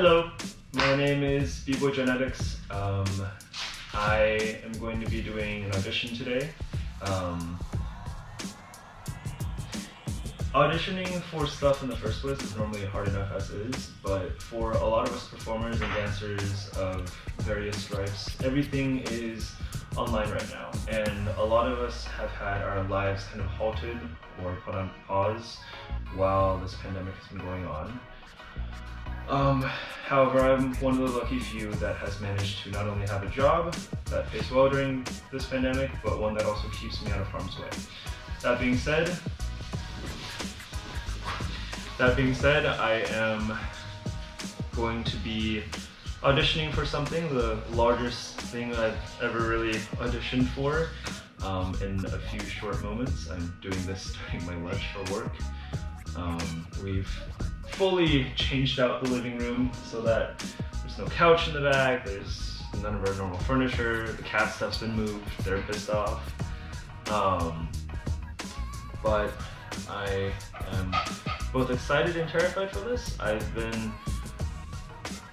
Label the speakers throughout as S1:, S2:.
S1: Hello, my name is B-Boy Genetics. I am going to be doing an audition today. Auditioning for stuff in the first place is normally hard enough as is, but for a lot of us performers and dancers of various stripes, everything is online right now, and a lot of us have had our lives kind of halted or put on pause while this pandemic has been going on. However, I'm one of the lucky few that has managed to not only have a job that pays well during this pandemic, but one that also keeps me out of harm's way. That being said, I am going to be auditioning for something, the largest thing I've ever really auditioned for, in a few short moments. I'm doing this during my lunch for work. We've fully changed out the living room so that there's no couch in the back, there's none of our normal furniture, the cat stuff's been moved, they're pissed off. But I am both excited and terrified for this. I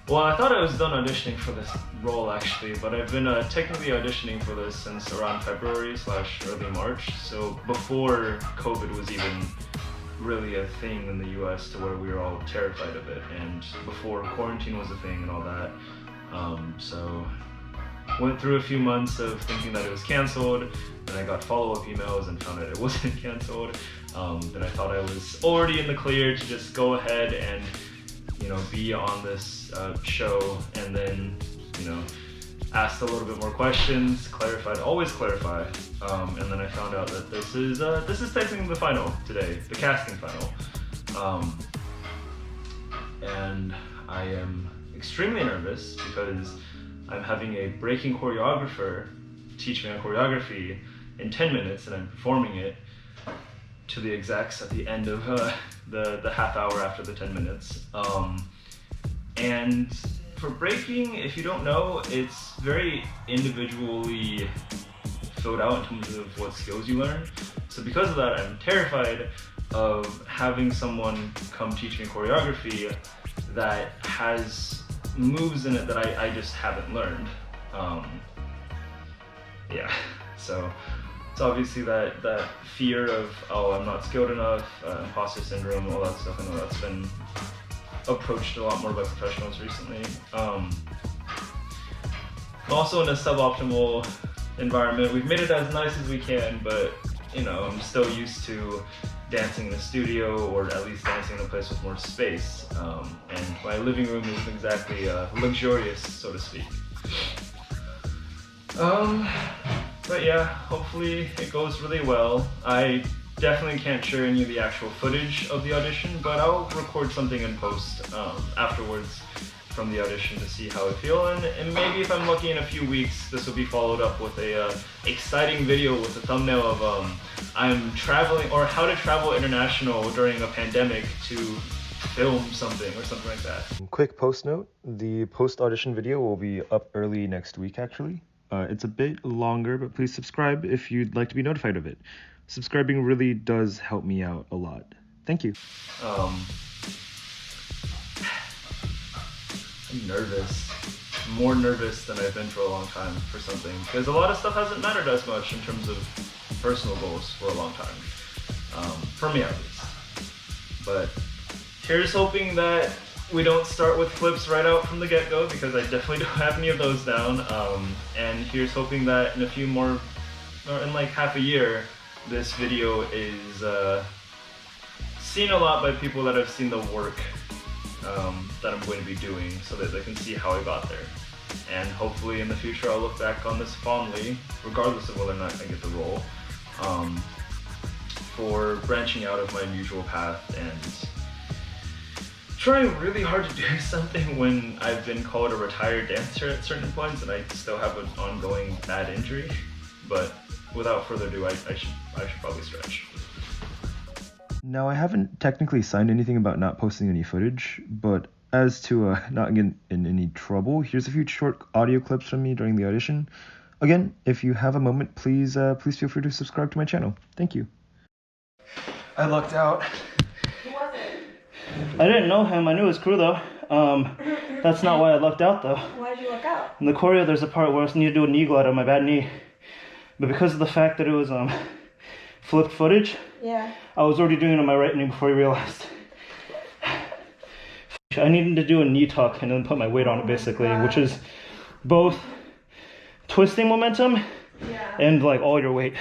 S1: thought I was done auditioning for this role actually, but I've been technically auditioning for this since around February/early March, so before COVID was even really a thing in the US to where we were all terrified of it, and before quarantine was a thing and all that. So went through a few months of thinking that it was canceled, then I got follow-up emails and found out it wasn't canceled. Then I thought I was already in the clear to just go ahead and, you know, be on this show, and then, you know, asked a little bit more questions, clarified, always clarify, and then I found out that this is technically the final today, the casting final. And I am extremely nervous because I'm having a breaking choreographer teach me on choreography in 10 minutes, and I'm performing it to the execs at the end of the half hour after the 10 minutes. And for breaking, if you don't know, it's very individually filled out in terms of what skills you learn. So because of that, I'm terrified of having someone come teach me choreography that has moves in it that I just haven't learned. Yeah, so it's obviously that fear of, oh, I'm not skilled enough, imposter syndrome, all that stuff. I know that's been approached a lot more by professionals recently. I'm also in a suboptimal environment. We've made it as nice as we can, but you know, I'm still used to dancing in a studio, or at least dancing in a place with more space. And my living room isn't exactly luxurious, so to speak. But yeah, hopefully it goes really well. I definitely can't share any of the actual footage of the audition, but I'll record something in post afterwards from the audition to see how I feel, and maybe if I'm lucky in a few weeks, this will be followed up with a exciting video with a thumbnail of I'm traveling, or how to travel international during a pandemic to film something or something like that.
S2: Quick post note, the post-audition video will be up early next week actually. It's a bit longer, but please subscribe if you'd like to be notified of it. Subscribing really does help me out a lot. Thank you.
S1: I'm nervous. More nervous than I've been for a long time for something, because a lot of stuff hasn't mattered as much in terms of personal goals for a long time. For me at least. But here's hoping that we don't start with flips right out from the get-go, because I definitely don't have any of those down. And here's hoping that in a few more, or in like half a year, this video is seen a lot by people that have seen the work that I'm going to be doing, so that they can see how I got there. And hopefully in the future I'll look back on this fondly, regardless of whether or not I get the role, for branching out of my usual path and trying really hard to do something when I've been called a retired dancer at certain points and I still have an ongoing bad injury. But without further ado, I should probably stretch.
S2: Now, I haven't technically signed anything about not posting any footage, but as to not get in any trouble, here's a few short audio clips from me during the audition. Again, if you have a moment, please feel free to subscribe to my channel. Thank you.
S1: I lucked out.
S3: Who was it?
S1: I didn't know him. I knew his crew though.
S3: That's not why I lucked out though.
S4: Why'd you luck out?
S3: In the choreo, there's a part where I need to do a knee glide on my bad knee. But because of the fact that it was flipped footage,
S4: Yeah.
S3: I was already doing it on my right knee before I realized. I needed to do a knee tuck and then put my weight on it basically, which is both twisting momentum
S4: Yeah.
S3: and like all your weight.